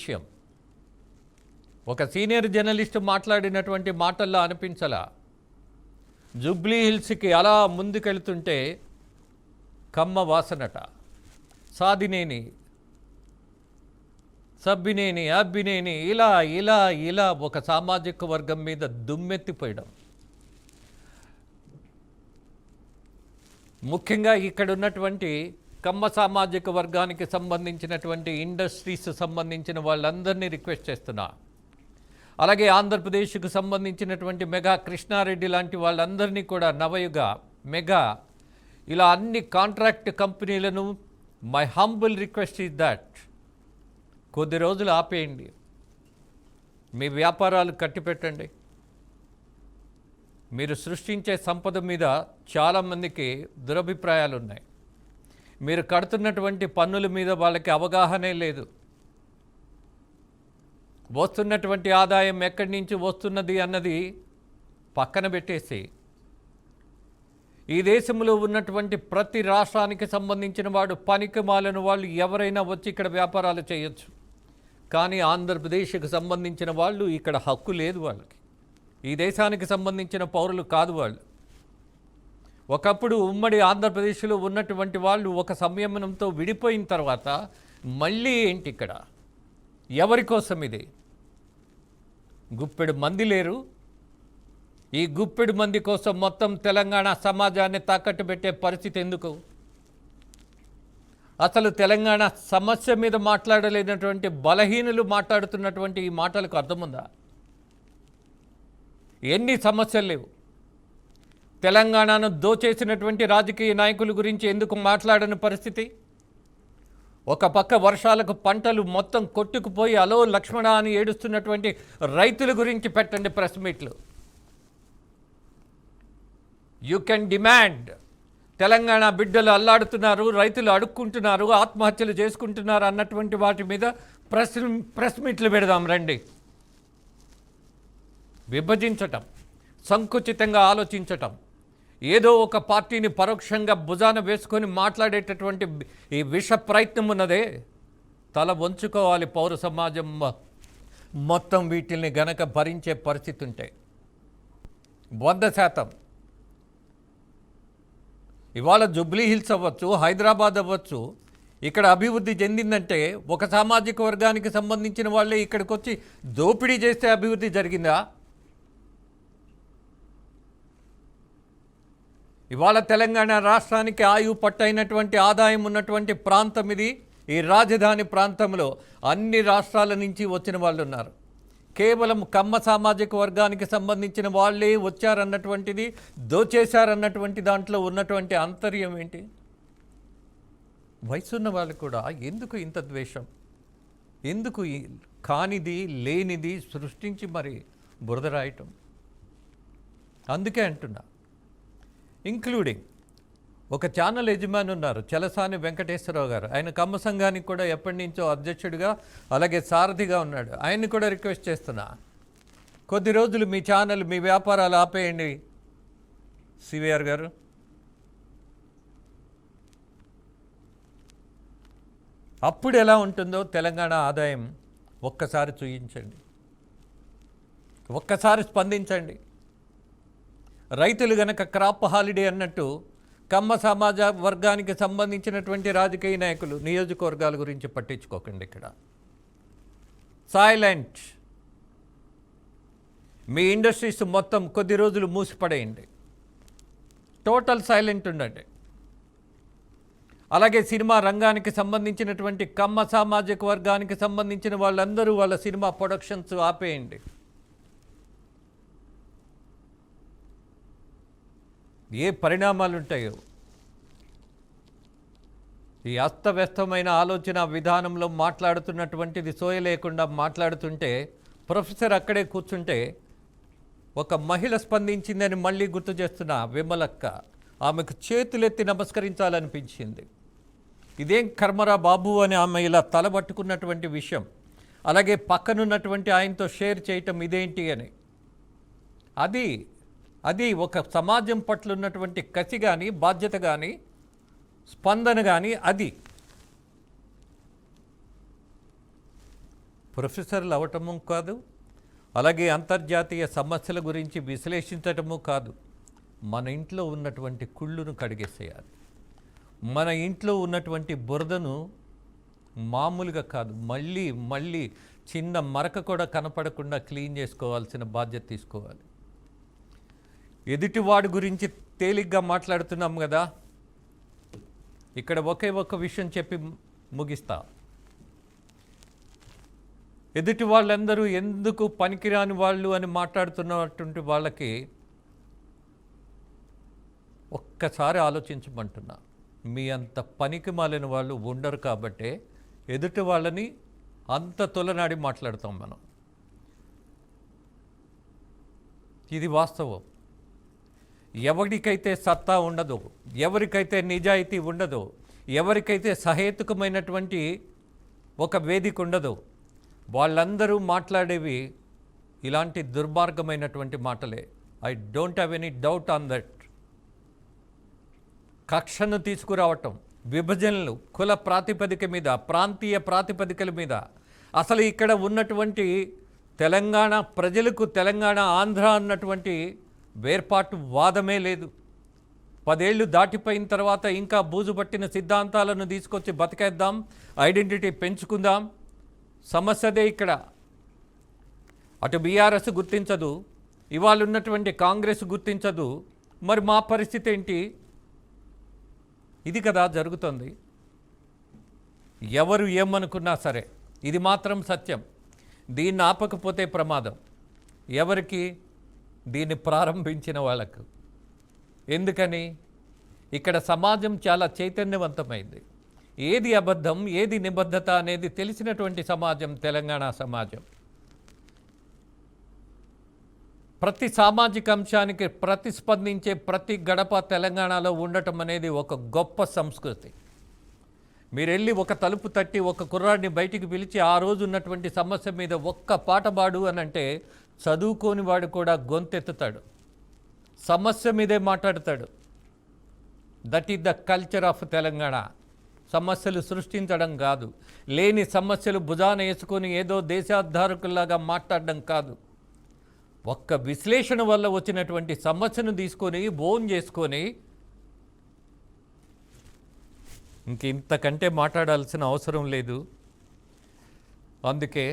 విషయం ఒక senior journalist మాట్లాడినటువంటి మాటల్లో అనిపించలా. జూబ్లీ హిల్స్కి అలా ముందుకెళ్తుంటే కమ్మ వాసనట, సాదినేని, సబ్బినేని, అబ్బినేని ఇలా ఇలా ఇలా ఒక సామాజిక వర్గం మీద దుమ్మెత్తిపోయడం. ముఖ్యంగా ఇక్కడ ఉన్నటువంటి కమ్మ సామాజిక వర్గానికి సంబంధించినటువంటి ఇండస్ట్రీస్ సంబంధించిన వాళ్ళందరినీ రిక్వెస్ట్ చేస్తున్నా. అలాగే ఆంధ్రప్రదేశ్కు సంబంధించినటువంటి మెగా కృష్ణారెడ్డి లాంటి వాళ్ళందరినీ కూడా నవయుగ, మెగా ఇలా అన్ని కాంట్రాక్ట్ కంపెనీలను my humble request is that కొద్ది రోజులు ఆపేయండి, మీ వ్యాపారాలు కట్టిపెట్టండి. మీరు సృష్టించే సంపద మీద చాలామందికి దురభిప్రాయాలు ఉన్నాయి. మీరు కడుతున్నటువంటి పన్నుల మీద వాళ్ళకి అవగాహనే లేదు. వస్తున్నటువంటి ఆదాయం ఎక్కడి నుంచి వస్తున్నది అన్నది పక్కన పెట్టేసి ఈ దేశంలో ఉన్నటువంటి ప్రతి రాష్ట్రానికి సంబంధించిన వాడు పనికిమాలిన వాళ్ళు ఎవరైనా వచ్చి ఇక్కడ వ్యాపారాలు చేయొచ్చు. కానీ ఆంధ్రప్రదేశ్కి సంబంధించిన వాళ్ళు ఇక్కడ హక్కు లేదు వాళ్ళకి. ఈ దేశానికి సంబంధించిన పౌరులు కాదు వాళ్ళు. ఒకప్పుడు ఉమ్మడి ఆంధ్రప్రదేశ్లో ఉన్నటువంటి వాళ్ళు ఒక సంయమనంతో విడిపోయిన తర్వాత మళ్ళీ ఏంటి ఇక్కడ? ఎవరి కోసం ఇది? గుప్పెడు మంది లేరు. ఈ గుప్పెడు మంది కోసం మొత్తం తెలంగాణ సమాజాన్ని తాకట్టు పెట్టే పరిస్థితి ఎందుకు? అసలు తెలంగాణ సమస్య మీద మాట్లాడలేనటువంటి బలహీనులు మాట్లాడుతున్నటువంటి ఈ మాటలకు అర్థముందా? ఎన్ని సమస్యలు లేవు. తెలంగాణను దోచేసినటువంటి రాజకీయ నాయకుల గురించి ఎందుకు మాట్లాడని పరిస్థితి? ఒక పక్క వర్షాలకు పంటలు మొత్తం కొట్టుకుపోయి అలో లక్ష్మణ అని ఏడుస్తున్నటువంటి రైతుల గురించి పెట్టండి ప్రెస్ మీట్లు. You can demand. తెలంగాణ బిడ్డలు అల్లాడుతున్నారు, రైతులు అడుక్కుంటున్నారు, ఆత్మహత్యలు చేసుకుంటున్నారు అన్నటువంటి వాటి మీద ప్రెస్ మీట్లు పెడదాం రండి. విభజించటం, సంకుచితంగా ఆలోచించటం, ఏదో ఒక పార్టీని పరోక్షంగా భుజాన వేసుకొని మాట్లాడేటటువంటి ఈ విష ప్రయత్నం ఉన్నదే, తల వంచుకోవాలి పౌర సమాజం మొత్తం వీటిల్ని గనక భరించే పరిస్థితి ఉంటే. 100% ఇవాళ జూబ్లీ హిల్స్ అవ్వచ్చు, హైదరాబాద్ అవ్వచ్చు, ఇక్కడ అభివృద్ధి చెందిందంటే ఒక సామాజిక వర్గానికి సంబంధించిన వాళ్ళే ఇక్కడికి వచ్చి దోపిడీ చేస్తే అభివృద్ధి జరిగిందా? ఇవాళ తెలంగాణ రాష్ట్రానికి ఆయువు పట్టైనటువంటి ఆదాయం ఉన్నటువంటి ప్రాంతం ఇది. ఈ రాజధాని ప్రాంతంలో అన్ని రాష్ట్రాల నుంచి వచ్చిన వాళ్ళు ఉన్నారు. కేవలం కమ్మ సామాజిక వర్గానికి సంబంధించిన వాళ్ళే వచ్చారన్నటువంటిది, దోచేశారన్నటువంటి దాంట్లో ఉన్నటువంటి ఆంతర్యం ఏంటి? వయసున్న వాళ్ళు కూడా ఎందుకు ఇంత ద్వేషం? ఎందుకు కానిది లేనిది సృష్టించి మరి బురద రాయటం? అందుకే అంటున్నా, ఇంక్లూడింగ్ ఒక ఛానల్ యజమాని ఉన్నారు, చలసాని వెంకటేశ్వరరావు గారు. ఆయన కమ్మ సంఘానికి కూడా ఎప్పటి నుంచో అధ్యక్షుడిగా, అలాగే సారథిగా ఉన్నాడు. ఆయన్ని కూడా రిక్వెస్ట్ చేస్తున్నా, కొద్ది రోజులు మీ ఛానల్, మీ వ్యాపారాలు ఆపేయండి సివిఆర్ గారు. అప్పుడు ఎలా ఉంటుందో తెలంగాణ ఆదాయం ఒక్కసారి చూయించండి, ఒక్కసారి స్పందించండి. రైతులు గనక క్రాప్ హాలిడే అన్నట్టు కమ్మ సమాజ వర్గానికి సంబంధించినటువంటి రాజకీయ నాయకులు నియోజకవర్గాల గురించి పట్టించుకోకండి. ఇక్కడ సైలెంట్. మీ ఇండస్ట్రీస్ మొత్తం కొద్ది రోజులు మూసిపడేయండి, టోటల్ సైలెంట్ ఉండండి. అలాగే సినిమా రంగానికి సంబంధించినటువంటి కమ్మ సామాజిక వర్గానికి సంబంధించిన వాళ్ళందరూ వాళ్ళ సినిమా ప్రొడక్షన్స్ ఆపేయండి. ఏ పరిణామాలు ఉంటాయో ఈ అస్తవ్యస్తమైన ఆలోచన విధానంలో మాట్లాడుతున్నటువంటిది సోయ లేకుండా మాట్లాడుతుంటే, ప్రొఫెసర్ అక్కడే కూర్చుంటే ఒక మహిళ స్పందించిందని మళ్ళీ గుర్తు చేస్తున్న విమలక్క, ఆమెకు చేతులెత్తి నమస్కరించాలనిపించింది. ఇదేం కర్మరా బాబు అని ఆమె ఇలా తలబట్టుకున్నటువంటి విషయం, అలాగే పక్కనున్నటువంటి ఆయనతో షేర్ చేయటం ఇదేంటి అని, అది ఒక సమాజం పట్ల ఉన్నటువంటి కసి కానీ, బాధ్యత కానీ, స్పందన కానీ. అది ప్రొఫెసర్లు అవటము కాదు, అలాగే అంతర్జాతీయ సమస్యల గురించి విశ్లేషించటము కాదు. మన ఇంట్లో ఉన్నటువంటి కుళ్ళును కడిగేసేయాలి. మన ఇంట్లో ఉన్నటువంటి బురదను మామూలుగా కాదు, మళ్ళీ మళ్ళీ చిన్న మరక కూడా కనపడకుండా క్లీన్ చేసుకోవాల్సిన బాధ్యత తీసుకోవాలి. ఎదుటివాడి గురించి తేలిగ్గా మాట్లాడుతున్నాం కదా, ఇక్కడ ఒక్క విషయం చెప్పి ముగిస్తా. ఎదుటి వాళ్ళందరూ ఎందుకు పనికిరాని వాళ్ళు అని మాట్లాడుతున్నటువంటి వాళ్ళకి ఒక్కసారి ఆలోచించమంటున్నా. మీ అంత పనికి మాలిన వాళ్ళు ఉండరు కాబట్టే ఎదుటి వాళ్ళని అంత తొలనాడి మాట్లాడతాం మనం. ఇది వాస్తవం. ఎవరికైతే సత్తా ఉండదో, ఎవరికైతే నిజాయితీ ఉండదో, ఎవరికైతే సహేతుకమైనటువంటి ఒక వేదిక ఉండదో, వాళ్ళందరూ మాట్లాడేవి ఇలాంటి దుర్మార్గమైనటువంటి మాటలే. I don't have any doubt on that. కక్షను తీసుకురావటం, విభజనలు, కుల ప్రాతిపదిక మీద, ప్రాంతీయ ప్రాతిపదికల మీద, అసలు ఇక్కడ ఉన్నటువంటి తెలంగాణ ప్రజలకు తెలంగాణ ఆంధ్ర అన్నటువంటి వేర్పాటు వాదమే లేదు. 10 ఏళ్ళు దాటిపోయిన తర్వాత ఇంకా బూజు పట్టిన సిద్ధాంతాలను తీసుకొచ్చి బతికేద్దాం, ఐడెంటిటీ పెంచుకుందాం. సమస్యదే ఇక్కడ. అటు బీఆర్ఎస్ గుర్తించదు, ఇవాళ ఉన్నటువంటి కాంగ్రెస్ గుర్తించదు. మరి మా పరిస్థితి ఏంటి? ఇది కదా జరుగుతుంది. ఎవరు ఏమనుకున్నా సరే ఇది మాత్రం సత్యం. దీన్ని ఆపకపోతే ప్రమాదం. ఎవరికి? దీన్ని ప్రారంభించిన వాళ్ళకు. ఎందుకని? ఇక్కడ సమాజం చాలా చైతన్యవంతమైంది. ఏది అబద్ధం, ఏది నిబద్ధత అనేది తెలిసినటువంటి సమాజం తెలంగాణ సమాజం. ప్రతి సామాజిక అంశానికి ప్రతిస్పందించే ప్రతి గడప తెలంగాణలో ఉండటం అనేది ఒక గొప్ప సంస్కృతి. మీరు వెళ్ళి ఒక తలుపు తట్టి ఒక కుర్రాడిని బయటికి పిలిచి ఆ రోజు ఉన్నటువంటి సమస్య మీద ఒక్క పాట పాడు అని అంటే చదువుకోని వాడు కూడా గొంతెత్తుతాడు, సమస్య మీదే మాట్లాడతాడు. That is the culture of Telangana. సమస్యలు సృష్టించడం కాదు, లేని సమస్యలు భుజాన వేసుకొని ఏదో దేశాధారకుల్లాగా మాట్లాడడం కాదు. ఒక్క విశ్లేషణ వల్ల వచ్చినటువంటి సమస్యను తీసుకొని బోన్ చేసుకొని ఇంతకంటే మాట్లాడాల్సిన అవసరం లేదు. అందుకే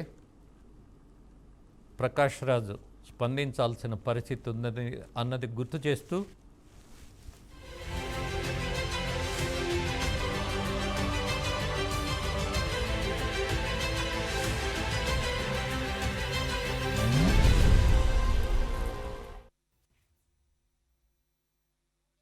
ప్రకాష్ రాజు స్పందించాల్సిన పరిస్థితి ఉన్నది అన్నది గుర్తు చేస్తూ